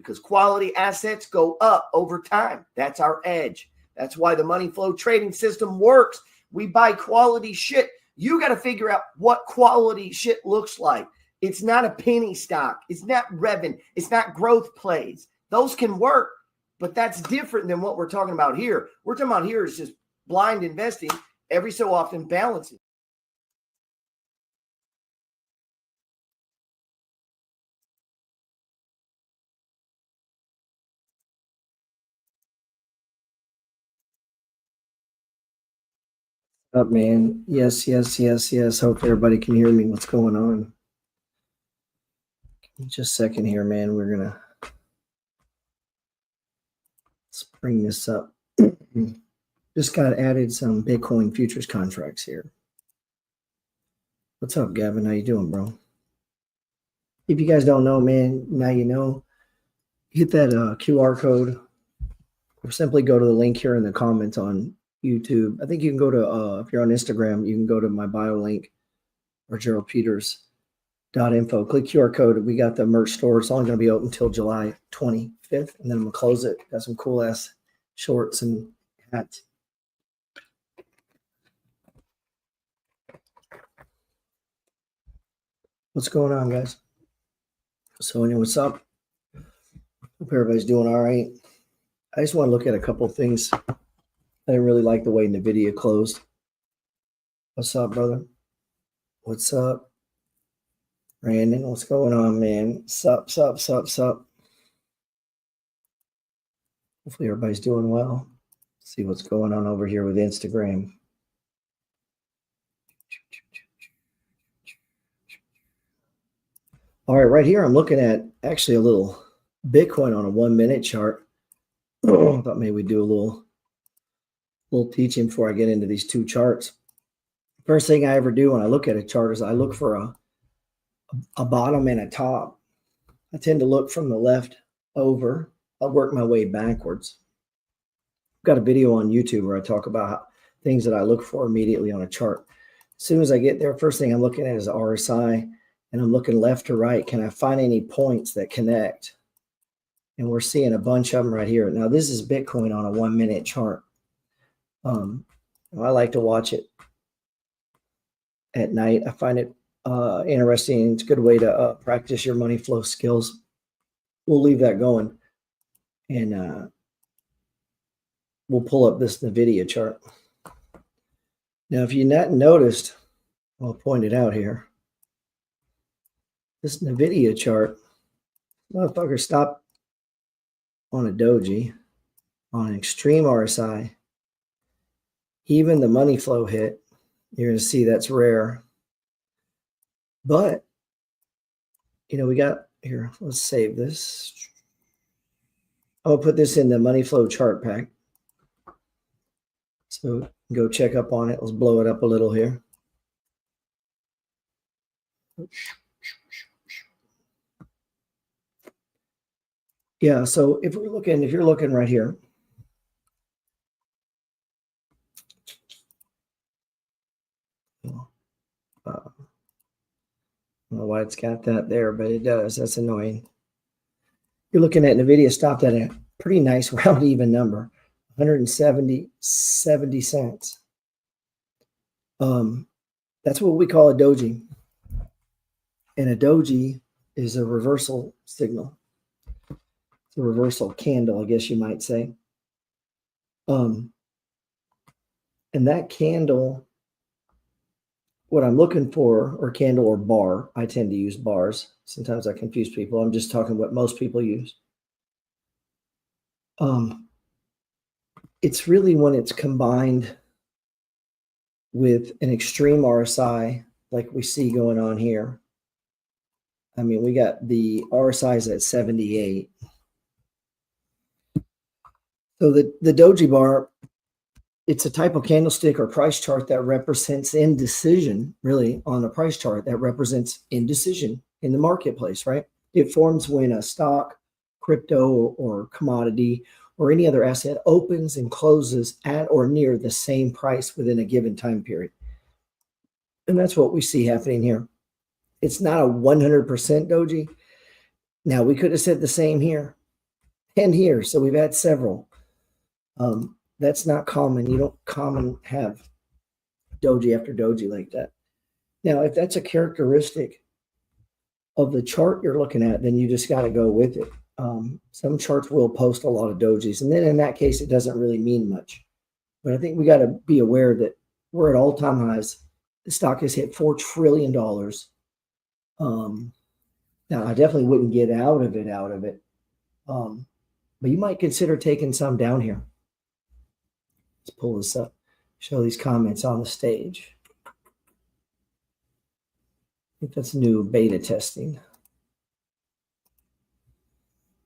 because quality assets go up over time. That's our edge. That's why the money flow trading system works. We buy quality shit. You got to figure out what quality shit looks like. It's not a penny stock. It's not revenue. It's not growth plays. Those can work, but that's different than what we're talking about here. We're talking about here is just blind investing, every so often balancing. Up, man. Yes. Hope everybody can hear me. What's going on? Just a second here, man. We're gonna let's bring this up. Just got added some Bitcoin futures contracts here. What's up, Gavin? How you doing, bro? If you guys don't know, man, now you know. Hit that QR code, or simply go to the link here in the comments on YouTube. I think you can go to if you're on Instagram, you can go to my bio link or Gerald Peters. .info. Click QR code. We got the merch store. It's only going to be open until July 25th, and then I'm going to close it. Got some cool ass shorts and hats. What's going on, guys? So anyway, what's up? Hope everybody's doing all right. I just want to look at a couple of things. I didn't really like the way NVDA closed. What's up, brother? What's up? Brandon, what's going on, man? Sup. Hopefully everybody's doing well. See what's going on over here with Instagram. All right, right here I'm looking at actually a little Bitcoin on a 1 minute chart. I thought maybe we'd do a little teaching before I get into these two charts. First thing I ever do when I look at a chart is I look for a bottom and a top. I tend to look from the left over. I'll work my way backwards. I've got a video on YouTube where I talk about things that I look for immediately on a chart. As soon as I get there, first thing I'm looking at is RSI, and I'm looking left to right. Can I find any points that connect? And we're seeing a bunch of them right here. Now, this is Bitcoin on a 1 minute chart. I like to watch it at night. I find it interesting. It's a good way to practice your money flow skills. We'll leave that going, and we'll pull up this NVDA chart. Now, if you not noticed, I'll point it out here. This NVDA chart, motherfucker stopped on a Doji, on an extreme RSI. Even the money flow hit. You're going to see that's rare. But, you know, we got here, let's save this. I'll put this in the money flow chart pack. So go check up on it. Let's blow it up a little here. Yeah, so if you're looking right here. I don't know why it's got that there, but it does. That's annoying. You're looking at NVIDIA stopped at a pretty nice round even number, 170 cents. That's what we call a Doji. And a Doji is a reversal signal. It's a reversal candle, I guess you might say. And that candle, what I'm looking for, or candle or bar, I tend to use bars. Sometimes I confuse people. I'm just talking what most people use. It's really when it's combined with an extreme RSI like we see going on here. I mean, we got the RSIs at 78. So the Doji bar, it's a type of candlestick or price chart that represents indecision, really, on a price chart that represents indecision in the marketplace, right? It forms when a stock, crypto, or commodity, or any other asset opens and closes at or near the same price within a given time period. And that's what we see happening here. It's not a 100% Doji. Now, we could have said the same here. and here. So we've had several. That's not common. You don't common have doji after doji like that. Now, if that's a characteristic of the chart you're looking at, then you just got to go with it. Some charts will post a lot of dojis, and then in that case, it doesn't really mean much. But I think we got to be aware that we're at all-time highs. The stock has hit $4 trillion. Now, I definitely wouldn't get out of it. But you might consider taking some down here. Let's pull this up, show these comments on the stage. I think that's new beta testing.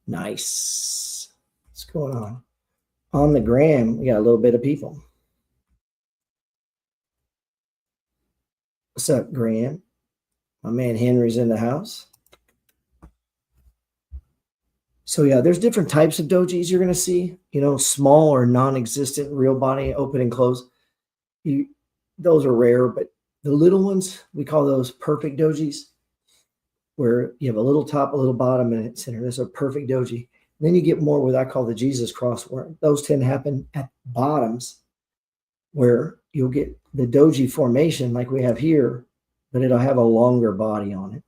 Nice. What's going on? On the gram, we got a little bit of people. What's up, Graham? My man Henry's in the house. So yeah, there's different types of dojis you're going to see. You know, small or non-existent, real body, open and close. Those are rare, but the little ones, we call those perfect dojis, where you have a little top, a little bottom, and a center. That's a perfect doji. And then you get more what I call the Jesus cross, where those tend to happen at bottoms, where you'll get the doji formation like we have here, but it'll have a longer body on it.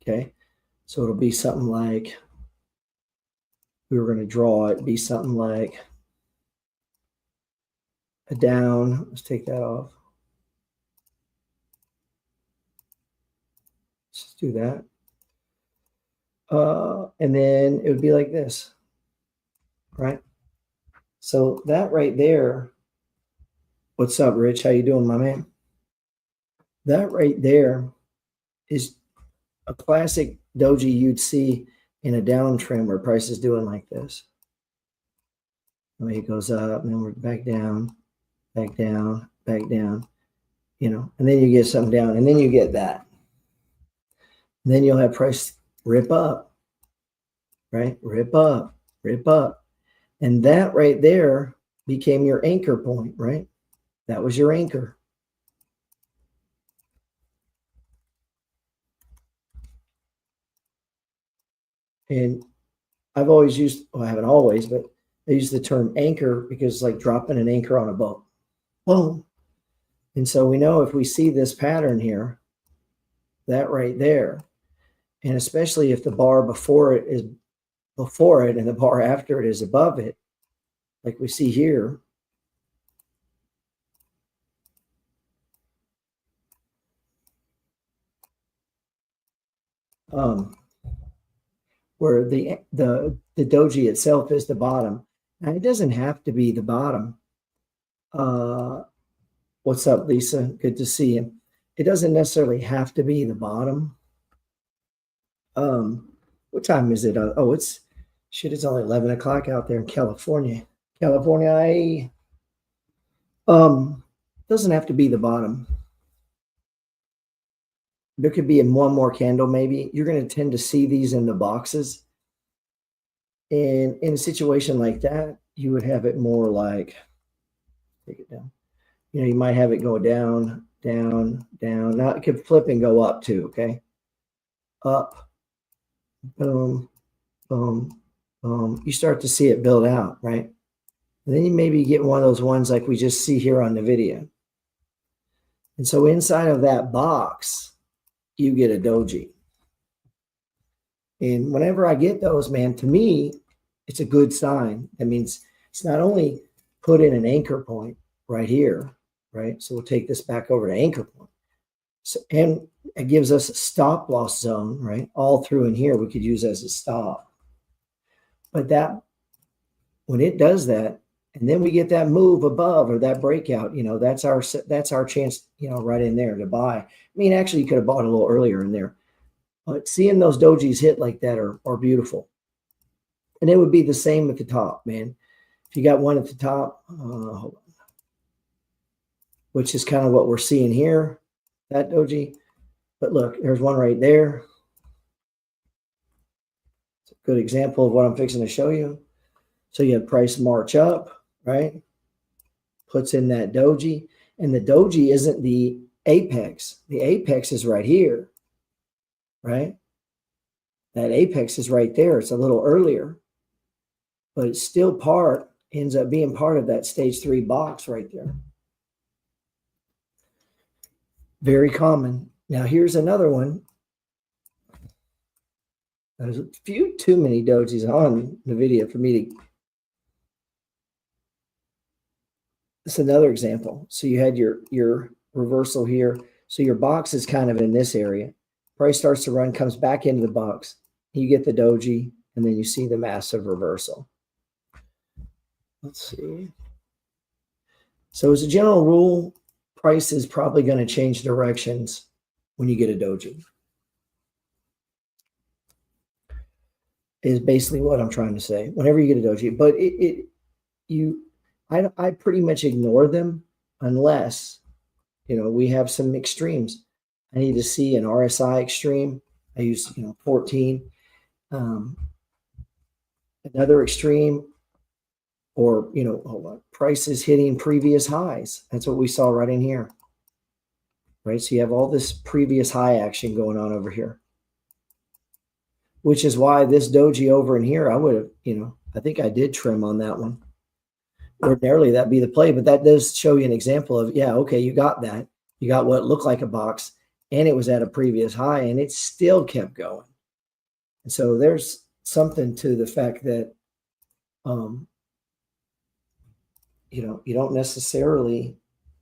Okay, so it'll be something like, we were going to draw it, be something like a down. Let's take that off. Let's do that. And then it would be like this, right? So that right there, what's up, Rich? How you doing, my man? That right there is a classic doji you'd see in a downtrend where price is doing like this. I mean, it goes up, and then we're back down, back down, back down, you know, and then you get something down, and then you get that. And then you'll have price rip up, right? Rip up, rip up. And that right there became your anchor point, right? That was your anchor. And I've always used, well, I haven't always, but I use the term anchor because it's like dropping an anchor on a boat. Boom. And so we know if we see this pattern here, that right there, and especially if the bar before it is before it and the bar after it is above it, like we see here, where the doji itself is the bottom. Now, it doesn't have to be the bottom. What's up, Lisa? Good to see you. It doesn't necessarily have to be the bottom. What time is it? Oh, it's only 11 o'clock out there in California. Doesn't have to be the bottom. There could be in one more candle, maybe. You're going to tend to see these in the boxes. And in a situation like that, you would have it more like, take it down. You know, you might have it go down, down, down. Now it could flip and go up too, okay? Up, boom, boom, boom. You start to see it build out, right? And then you maybe get one of those ones like we just see here on the video. And so inside of that box, you get a doji. And whenever I get those, man, to me, it's a good sign. That means it's not only put in an anchor point right here, right? So we'll take this back over to anchor point. So, and it gives us a stop loss zone, right? All through in here, we could use as a stop. But that, when it does that, and then we get that move above or that breakout, you know, that's our chance, you know, right in there to buy. I mean, actually, you could have bought a little earlier in there. But seeing those dojis hit like that are beautiful. And it would be the same at the top, man. If you got one at the top, hold on, which is kind of what we're seeing here, that doji. But look, there's one right there. It's a good example of what I'm fixing to show you. So you have price march up, right? Puts in that doji. And the doji isn't the apex. The apex is right here, right? That apex is right there. It's a little earlier. but it's still ends up being part of that stage 3 box right there. Very common. Now here's another one. There's a few too many dojis on the video for me to. It's another example. So you had your reversal here. So your box is kind of in this area. Price starts to run, comes back into the box. You get the doji, and then you see the massive reversal. Let's see. So as a general rule, price is probably going to change directions when you get a doji. Is basically what I'm trying to say. Whenever you get a doji, but I pretty much ignore them unless, we have some extremes. I need to see an RSI extreme. I use, 14. Another extreme, or, hold on, prices hitting previous highs. That's what we saw right in here. Right? So you have all this previous high action going on over here, which is why this doji over in here, I would have, I think I did trim on that one. Ordinarily, that'd be the play, but that does show you an example of, yeah, okay, you got that. You got what looked like a box, and it was at a previous high, and it still kept going. And so there's something to the fact that, you don't necessarily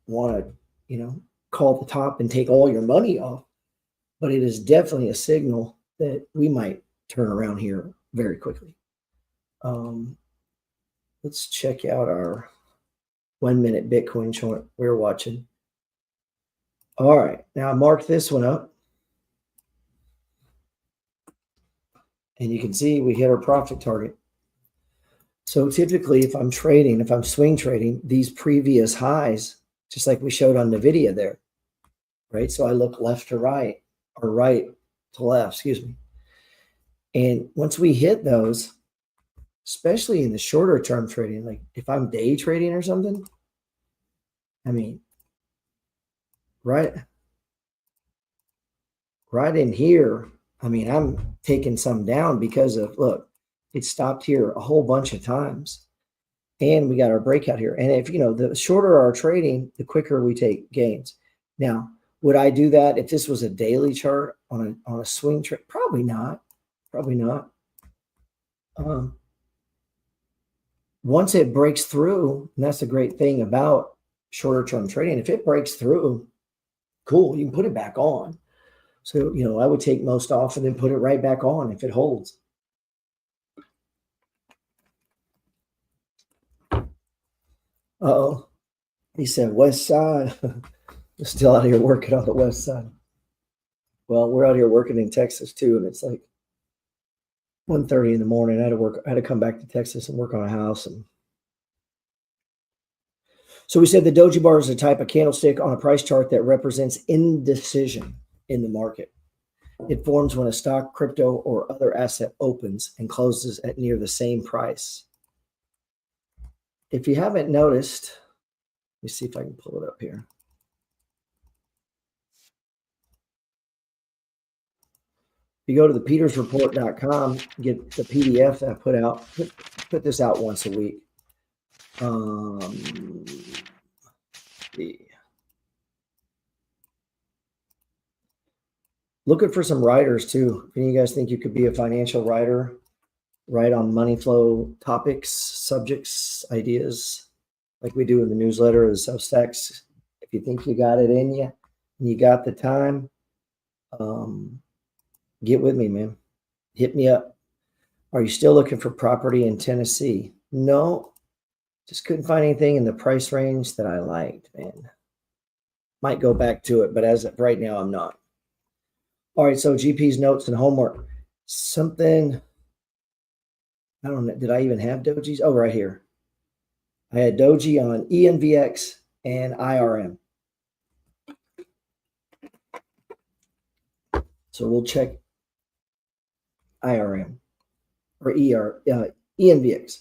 want to, call the top and take all your money off, but it is definitely a signal that we might turn around here very quickly. Let's check out our 1 minute Bitcoin chart we're watching. All right, now mark this one up. And you can see we hit our profit target. So typically if I'm swing trading, these previous highs, just like we showed on the video there, right? So I look left to right, or right to left, excuse me. And once we hit those, especially in the shorter term trading, like if I'm day trading or something, I mean, right in here, I mean, I'm taking some down because of, look, it stopped here a whole bunch of times. And we got our breakout here. And if, the shorter our trading, the quicker we take gains. Now, would I do that if this was a daily chart on a swing trade? Probably not. Probably not. Once it breaks through, and that's the great thing about shorter term trading, if it breaks through, cool, you can put it back on. So, I would take most off and then put it right back on if it holds. Uh-oh. He said, West Side. We're still out here working on the West Side. Well, we're out here working in Texas too, and it's like 1:30 in the morning. I had to come back to Texas and work on a house. And so we said the doji bar is a type of candlestick on a price chart that represents indecision in the market. It forms when a stock, crypto, or other asset opens and closes at near the same price. If you haven't noticed, let me see if I can pull it up here. You go to the petersreport.com, get the PDF that I put out. Put this out once a week. Looking for some writers too. If any of you guys think you could be a financial writer, write on money flow topics, subjects, ideas, like we do in the newsletter, the Substacks. If you think you got it in you and you got the time, get with me, man. Hit me up. Are you still looking for property in Tennessee? No, just couldn't find anything in the price range that I liked, man. Might go back to it, but as of right now, I'm not. All right, so GP's notes and homework. Something, I don't know, did I even have dojis? Oh, right here. I had doji on ENVX and IRM. So we'll check IRM or ENVX.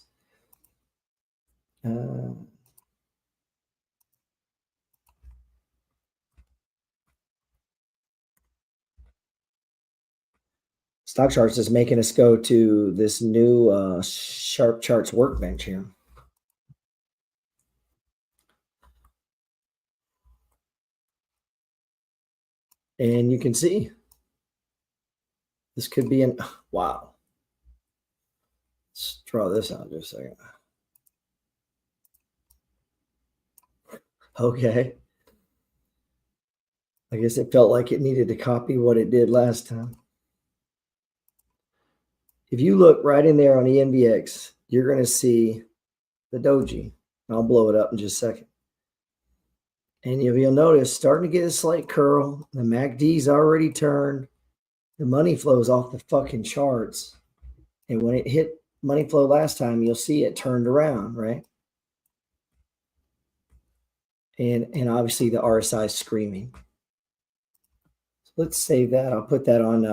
Stock charts is making us go to this new Sharp Charts workbench here. And you can see this could be wow. Let's draw this out just a second. Okay. I guess it felt like it needed to copy what it did last time. If you look right in there on ENVX, you're going to see the Doji. I'll blow it up in just a second. And you'll notice starting to get a slight curl. The MACD's already turned. The money flows off the fucking charts. And when it hit money flow last time, you'll see it turned around, right? And obviously the RSI is screaming. So let's save that. I'll put that on.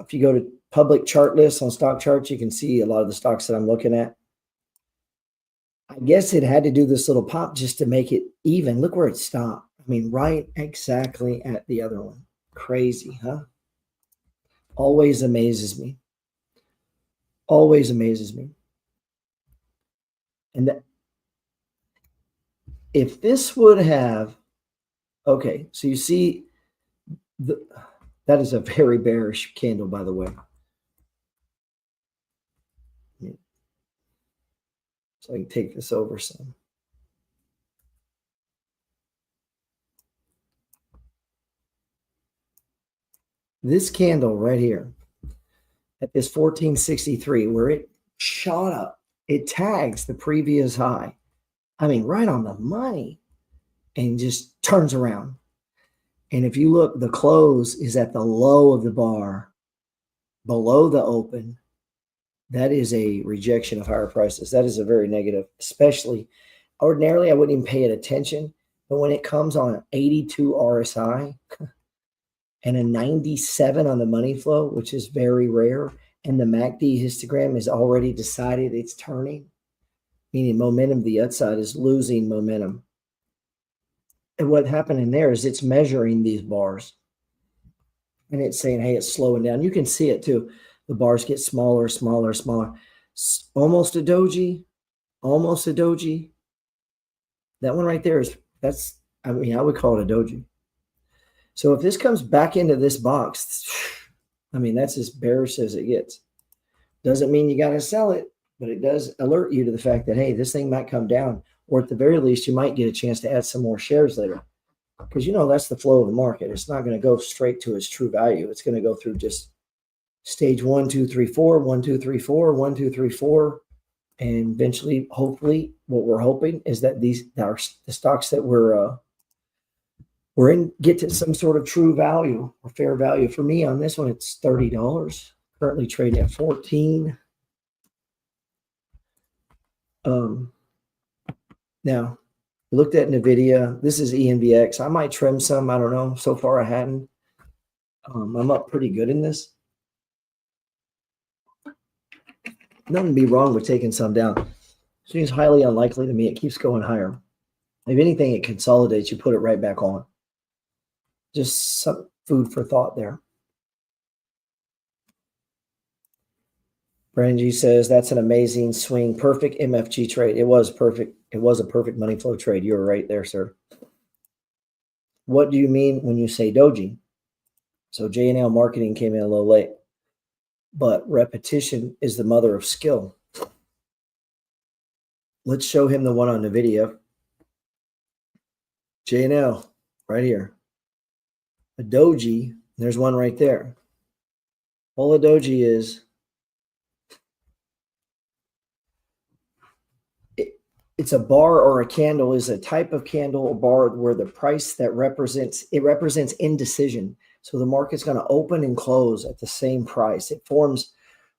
If you go to public chart lists on stock charts, you can see a lot of the stocks that I'm looking at. I guess it had to do this little pop just to make it even. Look where it stopped. I mean, right exactly at the other one. Crazy, huh? Always amazes me. Always amazes me. And that, if this would have, okay, so you see, that is a very bearish candle, by the way. So I can take this over some. This candle right here at this 1463, where it shot up, it tags the previous high. I mean, right on the money, and just turns around. And if you look, the close is at the low of the bar, below the open. That is a rejection of higher prices. That is a very negative, especially ordinarily I wouldn't even pay it attention. But when it comes on an 82 RSI and a 97 on the money flow, which is very rare, and the MACD histogram is already decided it's turning, meaning momentum, the upside is losing momentum. And what happened in there is it's measuring these bars. And it's saying, hey, it's slowing down. You can see it too. The bars get smaller, smaller, smaller. Almost a doji. Almost a doji. That one right there is, that's, I mean, I would call it a doji. So if this comes back into this box, I mean, that's as bearish as it gets. Doesn't mean you got to sell it, but it does alert you to the fact that, hey, this thing might come down, or at the very least, you might get a chance to add some more shares later. Because, you know, that's the flow of the market. It's not going to go straight to its true value. It's going to go through just stage 1, 2, 3, 4, 1, 2, 3, 4, 1, 2, 3, 4. And eventually, hopefully, what we're hoping is that the stocks that we're in get to some sort of true value or fair value. For me on this one, it's $30. Currently trading at 14. Now, looked at NVIDIA. This is ENVX. I might trim some. I don't know. So far, I hadn't. I'm up pretty good in this. Nothing to be wrong with taking some down. Seems highly unlikely to me. It keeps going higher. If anything, it consolidates. You put it right back on. Just some food for thought there. Brandon G says, that's an amazing swing. Perfect MFG trade. It was perfect. It was a perfect money flow trade. You were right there, sir. What do you mean when you say doji? So J&L marketing came in a little late. But repetition is the mother of skill. Let's show him the one on the video. J&L, right here. A doji, there's one right there. All a doji is, it's a bar or a candle is a type of candle or bar where the price that represents indecision. So the market's going to open and close at the same price. It forms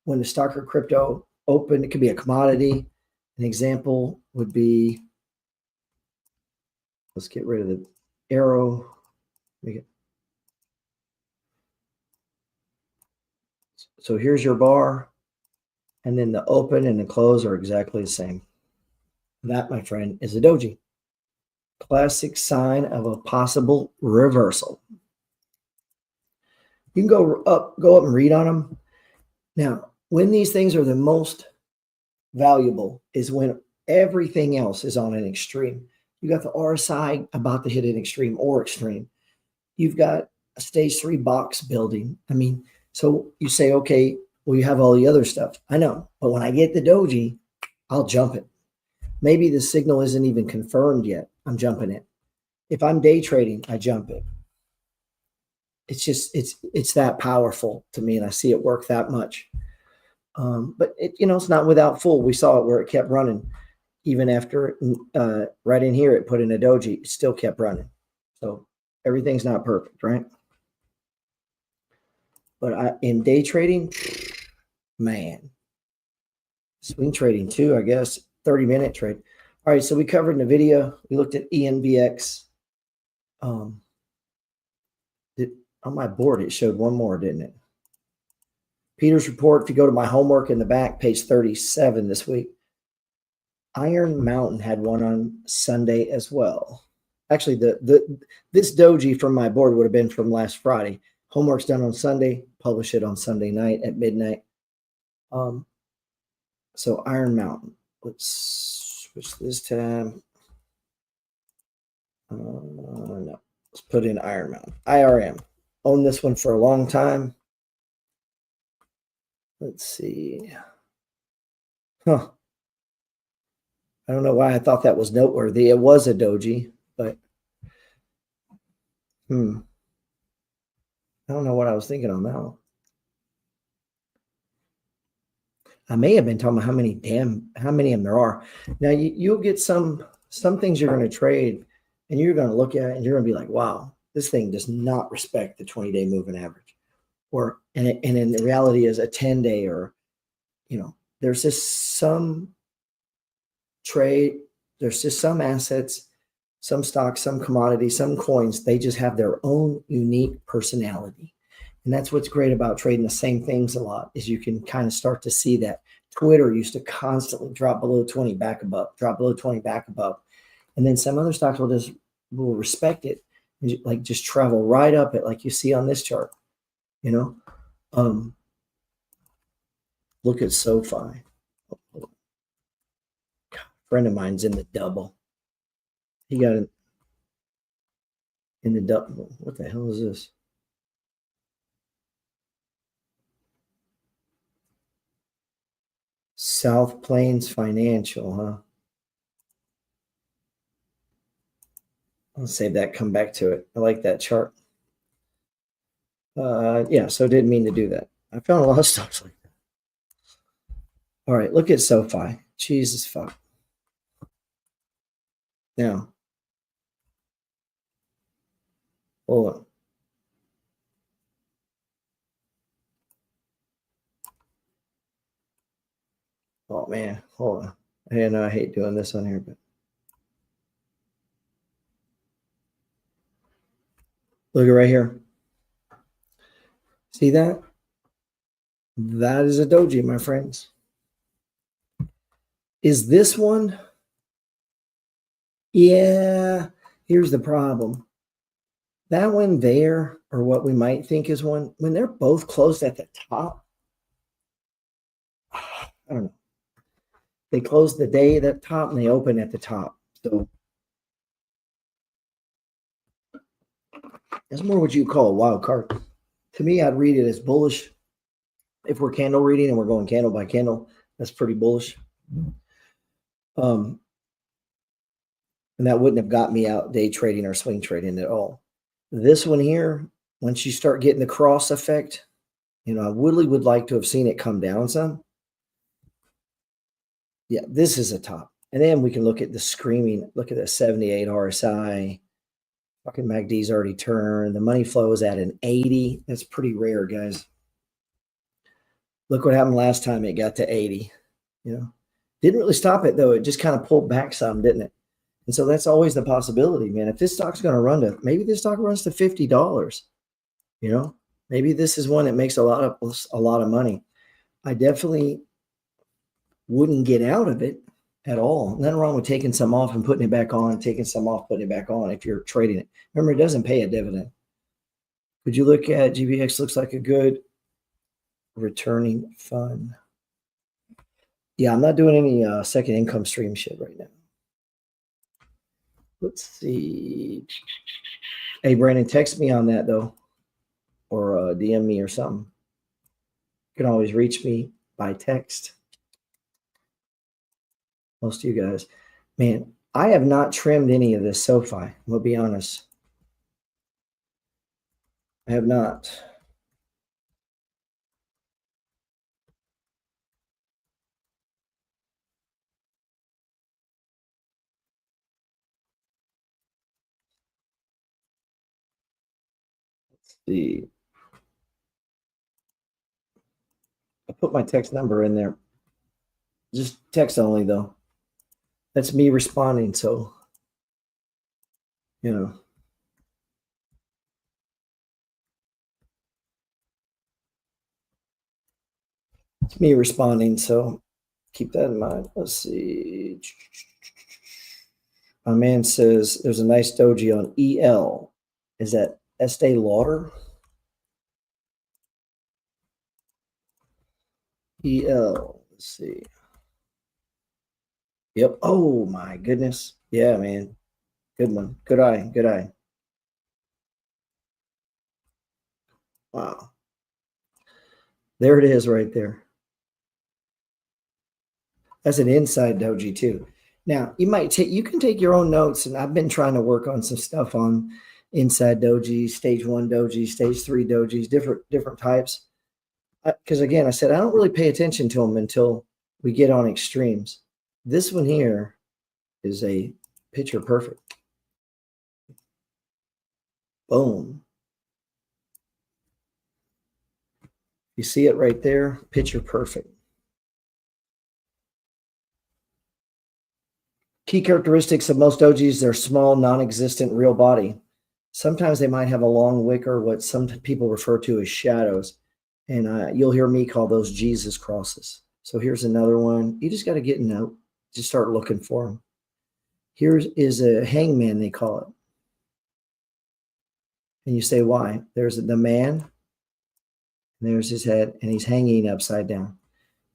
when the stock or crypto open. It could be a commodity. An example would be, let's get rid of the arrow. So here's your bar. And then the open and the close are exactly the same. That, my friend, is a doji. Classic sign of a possible reversal. You can go up and read on them. Now, when these things are the most valuable is when everything else is on an extreme. You got the RSI about to hit an extreme or extreme. You've got a stage 3 box building. I mean, so you say, okay, well, you have all the other stuff. I know, but when I get the Doji, I'll jump it. Maybe the signal isn't even confirmed yet. I'm jumping it. If I'm day trading, I jump it. It's just, it's that powerful to me, and I see it work that much. But it's not without fool. We saw it where it kept running. Even after right in here, it put in a Doji, it still kept running. So everything's not perfect, right? But in day trading, man, swing trading too, I guess, 30-minute trade. All right, so we covered in the video, we looked at ENVX. On my board, it showed one more, didn't it? Peters report, if you go to my homework in the back, page 37 this week, Iron Mountain had one on Sunday as well. Actually, this Doji from my board would have been from last Friday. Homework's done on Sunday, publish it on Sunday night at midnight. So Iron Mountain, let's switch this tab. No, let's put in Iron Mountain, IRM. Owned this one for a long time. Let's see. I don't know why I thought that was noteworthy. It was a Doji, but I don't know what I was thinking on that one. I may have been talking about how many of them there are. Now you'll get some things you're going to trade, and you're going to look at it and you're going to be like, wow, this thing does not respect the 20-day moving average. And in the reality is a 10-day, or there's just some trade, there's just some assets, some stocks, some commodities, some coins, they just have their own unique personality. And that's what's great about trading the same things a lot, is you can kind of start to see that. Twitter used to constantly drop below 20, back above, drop below 20, back above. And then some other stocks will respect it, and like just travel right up it, like you see on this chart. Look at SoFi. A friend of mine's in the double. He got it in the double. What the hell is this? South Plains Financial, huh? I'll save that, come back to it. I like that chart. Yeah, so didn't mean to do that. I found a lot of stocks like that. All right, look at SoFi. Jesus fuck. Now, hold on. Oh man, hold on. And I hate doing this on here, but look at right here. See that? That is a Doji, my friends. Is this one? Yeah, here's the problem. That one there, or what we might think is one, when they're both closed at the top, I don't know. They close the day at the top and they open at the top. So that's more what you call a wild card. To me, I'd read it as bullish. If we're candle reading and we're going candle by candle, that's pretty bullish. And that wouldn't have got me out day trading or swing trading at all. This one here, once you start getting the cross effect, I really would like to have seen it come down some. Yeah, this is a top. And then we can look at the screaming, look at the 78 RSI. Fucking MACD's already turned. The money flow is at an 80. That's pretty rare, guys. Look what happened last time it got to 80. Didn't really stop it, though. It just kind of pulled back some, didn't it? And so that's always the possibility, man. If this stock's going to run to, maybe this stock runs to $50, maybe this is one that makes a lot of money. I definitely wouldn't get out of it at all. Nothing wrong with taking some off and putting it back on, taking some off, putting it back on if you're trading it. Remember, it doesn't pay a dividend. Could you look at GBX? Looks like a good returning fund. Yeah, I'm not doing any second income stream shit right now. Let's see. Hey, Brandon, text me on that though, or DM me or something. You can always reach me by text. Most of you guys. Man, I have not trimmed any of this SoFi. I'm going to be honest. I have not. Let's see. I put my text number in there. Just text only, though. That's me responding, so, you know. It's me responding, so keep that in mind. Let's see. My man says there's a nice doji on EL. Is that Estee Lauder? EL. Let's see. Yep. Oh my goodness. Yeah, man. Good one. Good eye. Good eye. Wow. There it is right there. That's an inside doji too. Now you can take your own notes, and I've been trying to work on some stuff on inside doji, stage 1 doji, stage 3 dojis, different types. Because again, I said I don't really pay attention to them until we get on extremes. This one here is a picture perfect. Boom. You see it right there? Picture perfect. Key characteristics of most dojis, they're small, non-existent real body. Sometimes they might have a long wick or what some people refer to as shadows. And you'll hear me call those Jesus crosses. So here's another one. You just got to get in out. Just start looking for them. Here is a hangman, they call it. And you say, why? There's the man. And there's his head. And he's hanging upside down.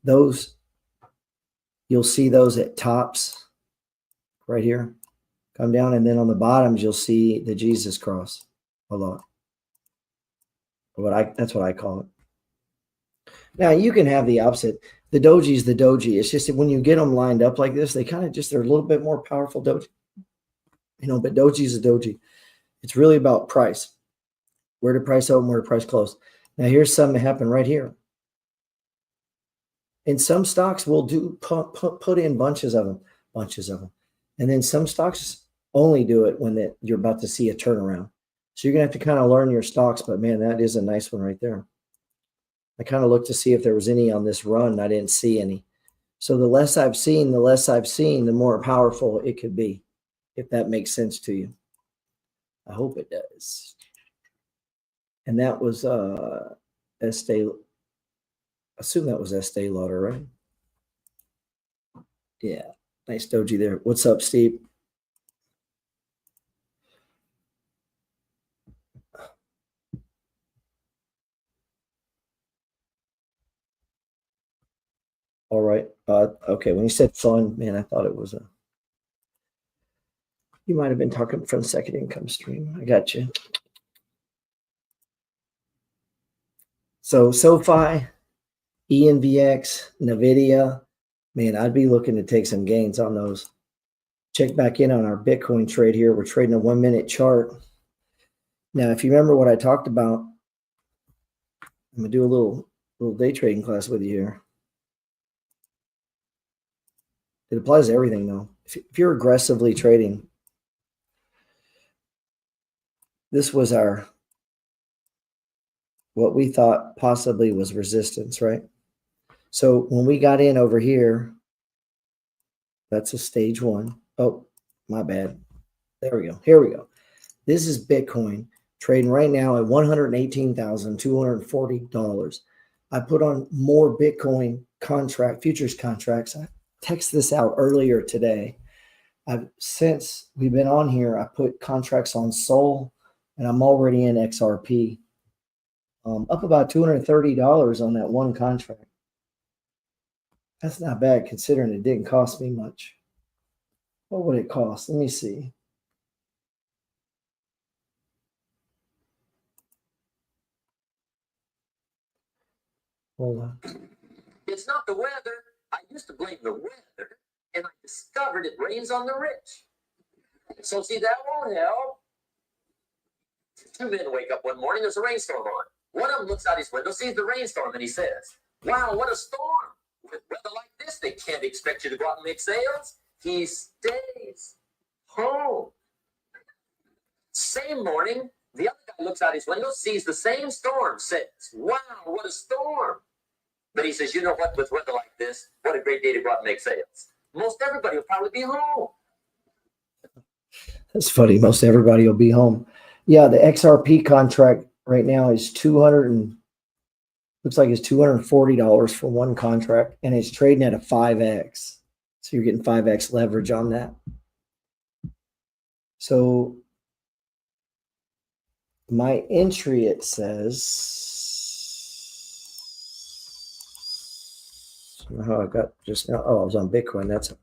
Those, you'll see those at tops right here. Come down. And then on the bottoms, you'll see the Jesus cross a lot. That's what I call it. Now, you can have the opposite. The doji is the doji. It's just that when you get them lined up like this, they kind of they're a little bit more powerful doji. But doji is a doji. It's really about price. Where to price open, where to price close. Now, here's something that happened right here. In some stocks, we'll put in bunches of them. And then some stocks only do it when you're about to see a turnaround. So you're going to have to kind of learn your stocks. But, man, that is a nice one right there. I kind of looked to see if there was any on this run. I didn't see any. So the less I've seen, the more powerful it could be, if that makes sense to you. I hope it does. And that was Estee. Assume that was Estee Lauder, right? Yeah. Nice doji there. What's up, Steve? All right. Okay. When you said fun, man, I thought it was you might have been talking from second income stream. I got you. So SoFi, ENVX, NVDA, man, I'd be looking to take some gains on those. Check back in on our Bitcoin trade here. We're trading a 1 minute chart. Now, if you remember what I talked about, I'm going to do a little day trading class with you here. It applies to everything, though. If you're aggressively trading, this was what we thought possibly was resistance, right? So when we got in over here, that's a stage 1. Oh, my bad. There we go. Here we go. This is Bitcoin trading right now at $118,240. I put on more Bitcoin futures contracts. I texted this out earlier today. Since we've been on here, I put contracts on Sol, and I'm already in XRP. Up about $230 on that one contract. That's not bad considering it didn't cost me much. What would it cost? Let me see. Hold on. It's not the weather. I used to blame the weather, and I discovered it rains on the rich. So see, that won't help. Two men wake up one morning, there's a rainstorm on. One of them looks out his window, sees the rainstorm, and he says, wow, what a storm. With weather like this, they can't expect you to go out and make sales. He stays home. Same morning, the other guy looks out his window, sees the same storm, says, wow, what a storm. But he says, you know what, with weather like this, what a great day to go out and make sales. Most everybody will probably be home. That's funny. Most everybody will be home. Yeah, the XRP contract right now is looks like it's $240 for one contract, and it's trading at a 5x. So you're getting 5x leverage on that. So my entry, it says, I got just now. Oh, I was on Bitcoin. That's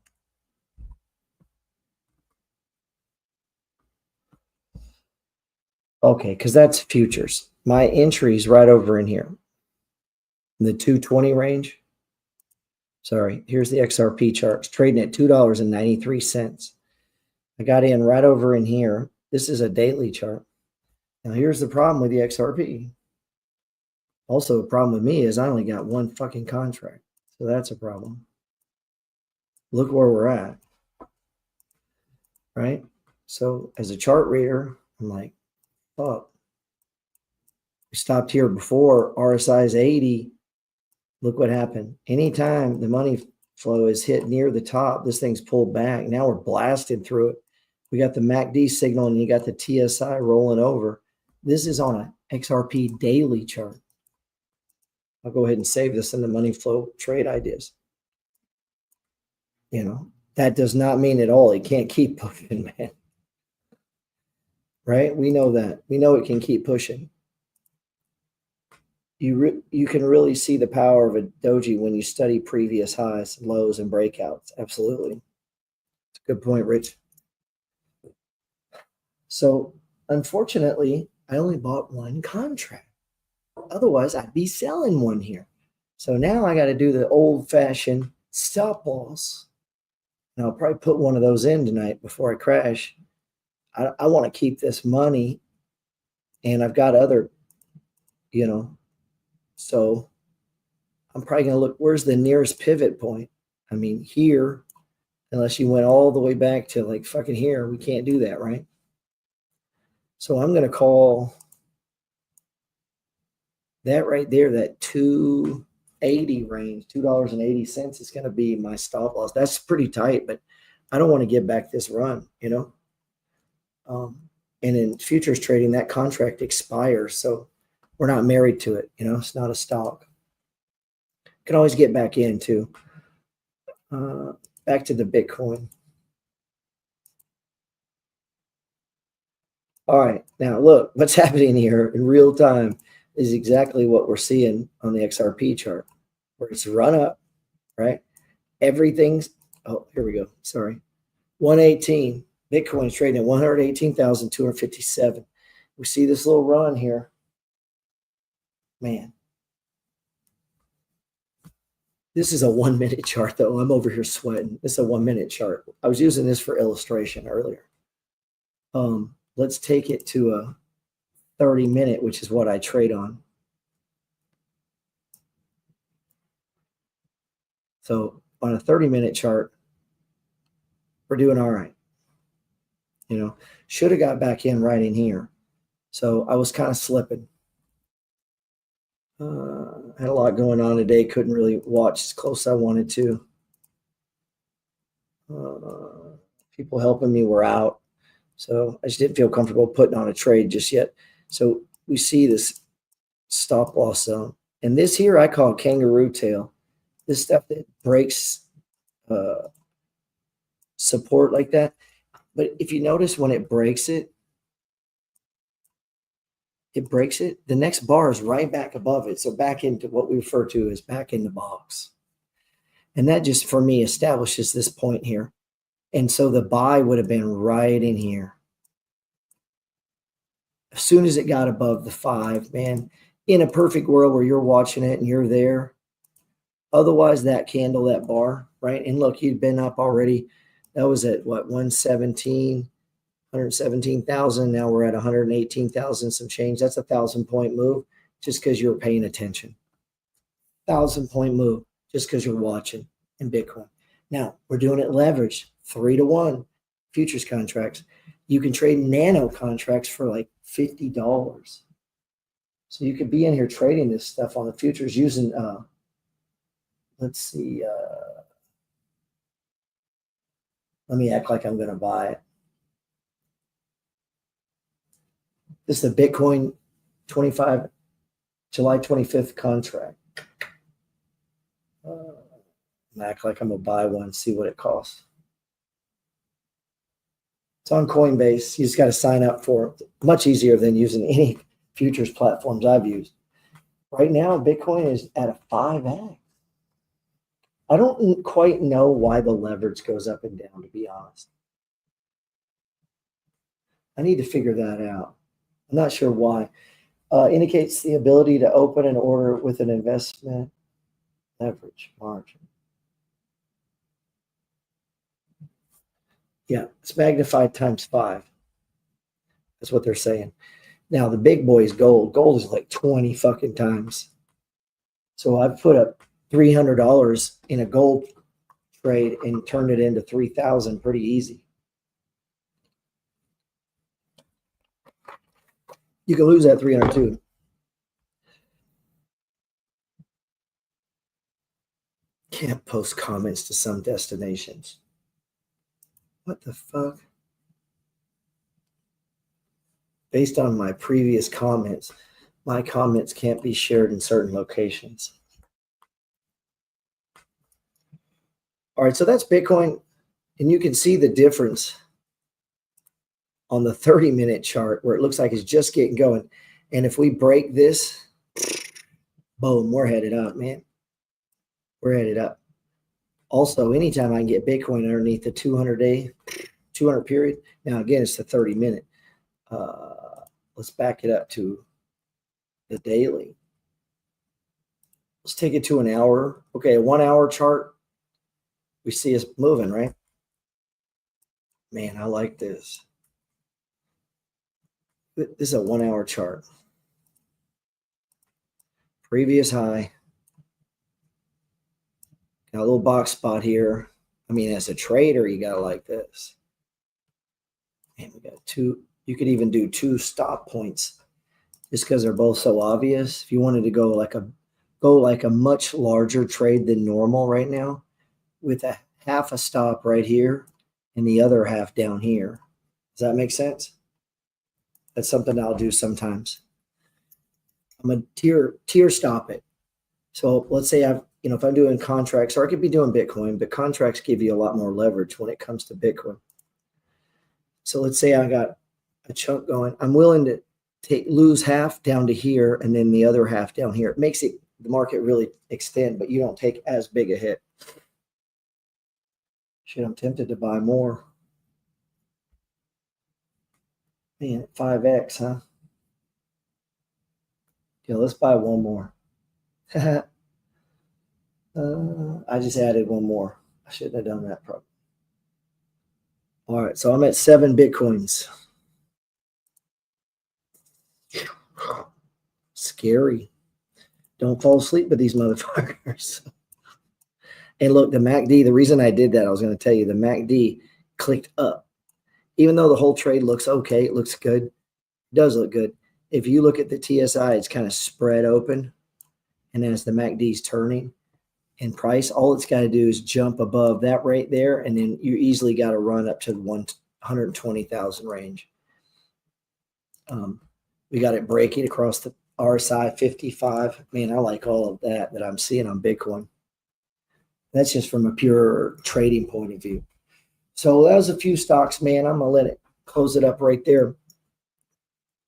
okay, because that's futures. My entry is right over in here, in the 220 range. Sorry, here's the XRP chart. It's trading at $2.93. I got in right over in here. This is a daily chart. Now, here's the problem with the XRP. Also, a problem with me is I only got one fucking contract. So that's a problem. Look where we're at. Right? So as a chart reader, I'm like, fuck. We stopped here before. RSI is 80. Look what happened. Anytime the money flow is hit near the top, this thing's pulled back. Now we're blasting through it. We got the MACD signal and you got the TSI rolling over. This is on an XRP daily chart. I'll go ahead and save this in the money flow trade ideas. You know, that does not mean at all it can't keep pushing, man. Right? We know that. We know it can keep pushing. You can really see the power of a doji when you study previous highs, lows, and breakouts. Absolutely. It's a good point, Rich. So, unfortunately, I only bought one contract. Otherwise, I'd be selling one here. So now I got to do the old-fashioned stop loss. And I'll probably put one of those in tonight before I crash. I want to keep this money, and I've got other, you know, so I'm probably going to look, where's the nearest pivot point? I mean, here, unless you went all the way back to like fucking here, we can't do that, right? So I'm going to call that right there, that 280 range, $2.80 is going to be my stop loss. That's pretty tight, but I don't want to give back this run, you know? And in futures trading, that contract expires. So we're not married to it. You know, it's not a stock. Can always get back in too. Back to the Bitcoin. All right. Now look, what's happening here in real time is exactly what we're seeing on the XRP chart, where it's run up, right? Everything's, oh, here we go. Sorry. 118. Bitcoin is trading at 118,257. We see this little run here. Man. This is a 1 minute chart, though. I'm over here sweating. This is a 1 minute chart. I was using this for illustration earlier. Let's take it to a 30 minute, which is what I trade on. So on a 30-minute chart, we're doing all right. You know, should have got back in right in here. So I was kind of slipping. Had a lot going on today. Couldn't really watch as close as I wanted to. People helping me were out. So I just didn't feel comfortable putting on a trade just yet. So we see this stop loss zone. And this here I call kangaroo tail. This stuff that breaks support like that. But if you notice when it breaks it, the next bar is right back above it. So back into what we refer to as back in the box. And that just, for me, establishes this point here. And so the buy would have been right in here. As soon as it got above the 5, man, in a perfect world where you're watching it and you're there. Otherwise, that candle, that bar, right? And look, you'd been up already. That was at what, 117,000. Now we're at 118,000 some change. That's a 1,000-point move just because you're paying attention. 1,000-point move just because you're watching in Bitcoin. Now we're doing it leveraged 3-to-1 futures contracts. You can trade nano contracts for like $50. So you could be in here trading this stuff on the futures using, let's see, let me act like I'm going to buy it. This is the Bitcoin July 25th contract. Act like I'm going to buy one, see what it costs. It's on Coinbase. You just got to sign up for it. Much easier than using any futures platforms I've used. Right now, Bitcoin is at a 5x. I don't quite know why the leverage goes up and down, to be honest. I need to figure that out. I'm not sure why. Indicates the ability to open an order with an investment leverage margin. Yeah, it's magnified times 5. That's what they're saying. Now, the big boy is gold. Gold is like 20 fucking times. So I've put up $300 in a gold trade and turned it into 3,000 pretty easy. You can lose that 300 too. Can't post comments to some destinations. What the fuck? Based on my previous comments, my comments can't be shared in certain locations. All right, so that's Bitcoin. And you can see the difference on the 30-minute chart where it looks like it's just getting going. And if we break this, boom, we're headed up, man. We're headed up. Also, anytime I can get Bitcoin underneath the 200 period. Now, again, it's the 30-minute. Let's back it up to the daily. Let's take it to an hour. Okay, a 1 hour chart. We see us moving, right? Man, I like this. This is a 1 hour chart. Previous high. Got a little box spot here. I mean, as a trader, you got to like this. And we got two. You could even do 2 stop points just because they're both so obvious. If you wanted to go like a much larger trade than normal right now, with a half a stop right here and the other half down here. Does that make sense? That's something I'll do sometimes. I'm going to tier stop it. So let's say if I'm doing contracts, or I could be doing Bitcoin, but contracts give you a lot more leverage when it comes to Bitcoin. So let's say I got a chunk going. I'm willing to lose half down to here and then the other half down here. It makes the market really extend, but you don't take as big a hit. Shit, I'm tempted to buy more. Man, 5x, huh? Yeah, let's buy one more. I just added one more. I shouldn't have done that probably. All right, so I'm at 7 Bitcoins. Scary. Don't fall asleep with these motherfuckers. And look, the MACD, the reason I did that, I was going to tell you, the MACD clicked up. Even though the whole trade looks okay, it looks good. It does look good. If you look at the TSI, it's kind of spread open. And as the MACD is turning in price, all it's got to do is jump above that right there. And then you easily got to run up to the 120,000 range. We got it breaking across the RSI 55. Man, I like all of that I'm seeing on Bitcoin. That's just from a pure trading point of view. So that was a few stocks, man. I'm going to let it close it up right there.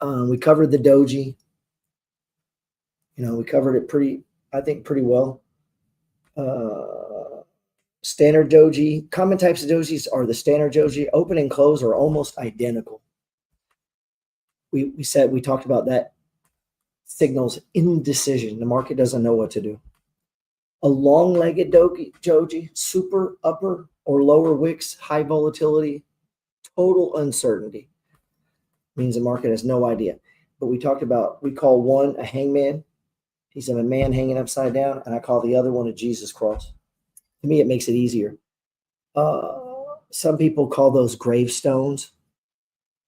We covered the Doji. We covered it pretty well. Standard Doji, common types of Dojis are the standard Doji. Open and close are almost identical. We talked about that. Signals indecision. The market doesn't know what to do. A long-legged Doji, super upper or lower wicks, high volatility, total uncertainty. Means the market has no idea. But we talked about, we call one a hangman. He's a man hanging upside down, and I call the other one a Jesus cross. To me, it makes it easier. Some people call those gravestones.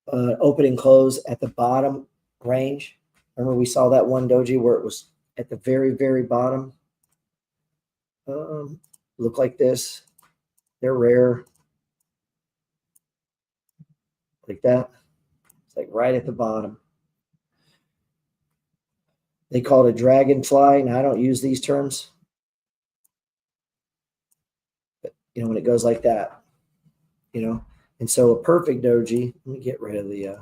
Open and close at the bottom range. Remember we saw that one Doji where it was at the very, very bottom. Look like this. They're rare. Like that. It's like right at the bottom. They call it a dragonfly. Now, I don't use these terms. But, when it goes like that, And so a perfect Doji, let me get rid of the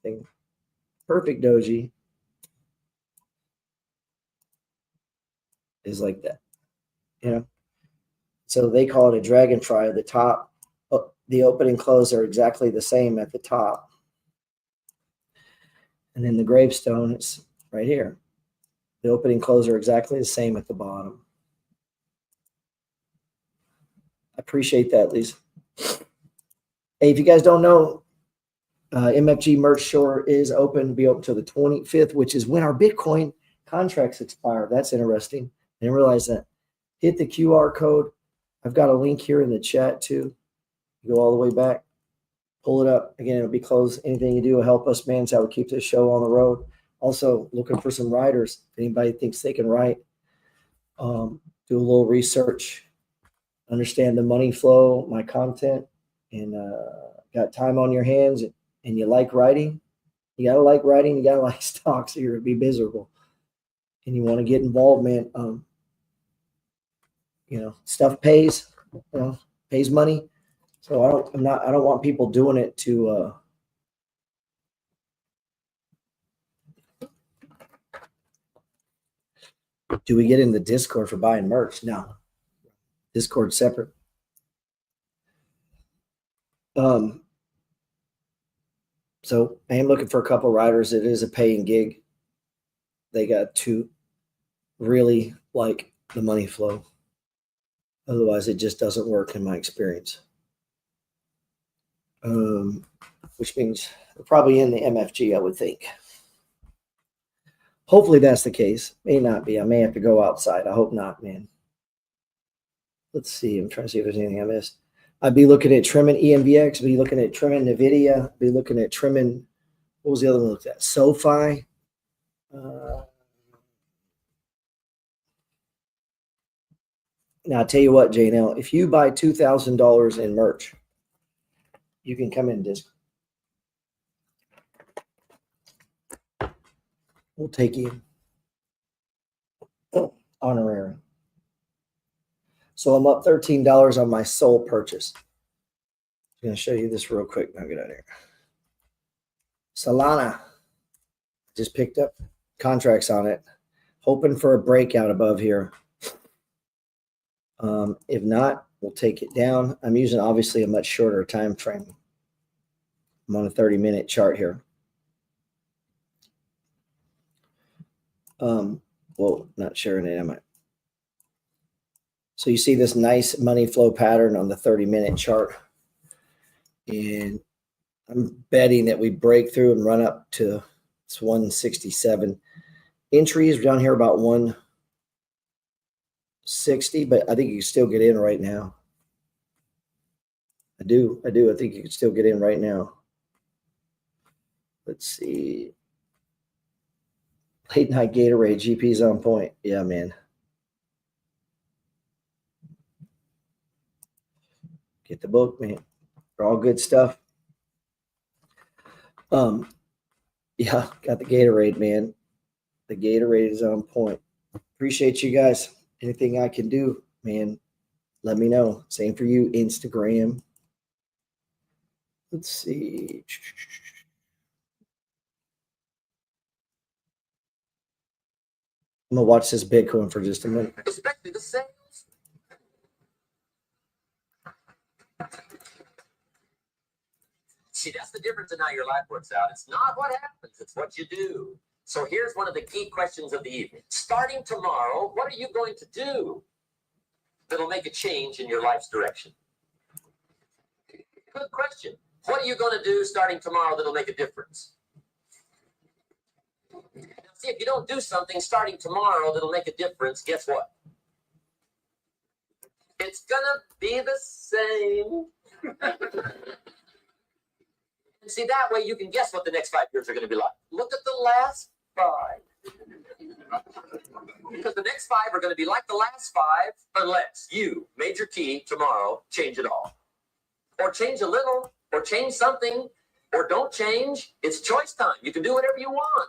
thing. Perfect Doji is like that, So they call it a dragonfly. The top, the open and close are exactly the same at the top. And then the gravestone is right here. The open and close are exactly the same at the bottom. I appreciate that, Lisa. Hey, if you guys don't know, MFG merch store is open to be open till the 25th, which is when our Bitcoin contracts expire. That's interesting. I didn't realize that. Hit the QR code. I've got a link here in the chat too. Go all the way back. Pull it up. Again, it'll be closed. Anything you do will help us, man. So I would keep this show on the road. Also, looking for some writers. If anybody thinks they can write, do a little research, understand the money flow, my content, and got time on your hands and you like writing, you got to like writing, you got to like stocks or you're going to be miserable. And you want to get involved, man. Stuff pays, pays money. So I don't want people doing it to, do we get in the Discord for buying merch? No. Discord separate. So I am looking for a couple writers. It is a paying gig. They got to really like the money flow. Otherwise, it just doesn't work in my experience. Which means they're probably in the MFG, I would think. Hopefully that's the case. May not be. I may have to go outside. I hope not, man. Let's see. I'm trying to see if there's anything I missed. I'd be looking at trimming EMVX, be looking at trimming NVDA, be looking at trimming, what was the other one I looked at? SoFi. Now, I'll tell you what, JNL, if you buy $2,000 in merch, you can come in Discord. We'll take you. Honorary. So I'm up $13 on my sole purchase. I'm going to show you this real quick. Now get out of here. Solana. Just picked up contracts on it. Hoping for a breakout above here. If not, we'll take it down. I'm using obviously a much shorter time frame. I'm on a 30-minute chart here. Well, not sharing it, am I? So you see this nice money flow pattern on the 30-minute chart. And I'm betting that we break through and run up to it's 167. Entries down here about 160, but I think you can still get in right now. I do. I think you can still get in right now. Let's see. Late night Gatorade, GP's on point. Yeah, man. Get the book, man. They're all good stuff. Yeah, got the Gatorade, man. The Gatorade is on point. Appreciate you guys. Anything I can do, man, let me know. Same for you, Instagram. Let's see. I'm going to watch this Bitcoin for just a minute. Especially the sales. See, that's the difference in how your life works out. It's not what happens, it's what you do. So here's one of the key questions of the evening. Starting tomorrow, what are you going to do that'll make a change in your life's direction? Good question. What are you going to do starting tomorrow that'll make a difference? Now, see, if you don't do something starting tomorrow that'll make a difference, guess what? It's going to be the same. And see, that way you can guess what the next 5 years are going to be like. Look at the last 5. Because the next 5 are going to be like the last 5 unless you, major key, tomorrow, change it all. Or change a little, or change something, or don't change. It's choice time. You can do whatever you want.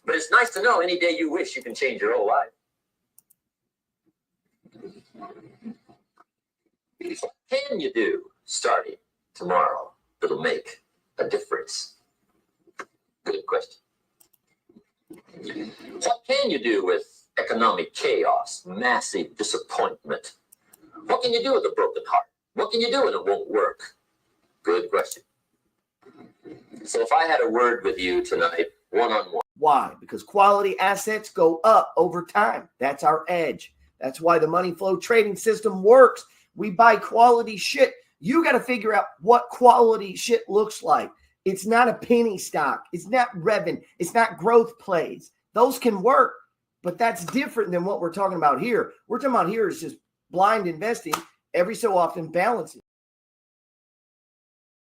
But it's nice to know any day you wish you can change your whole life. What can you do starting tomorrow that'll make a difference? Good question. What can you do with economic chaos, massive disappointment? What can you do with a broken heart? What can you do when it won't work? Good question. So if I had a word with you tonight, one-on-one. Why? Because quality assets go up over time. That's our edge. That's why the money flow trading system works. We buy quality shit. You got to figure out what quality shit looks like. It's not a penny stock. It's not revenue. It's not growth plays. Those can work, but that's different than what we're talking about here. We're talking about here is just blind investing, every so often balancing.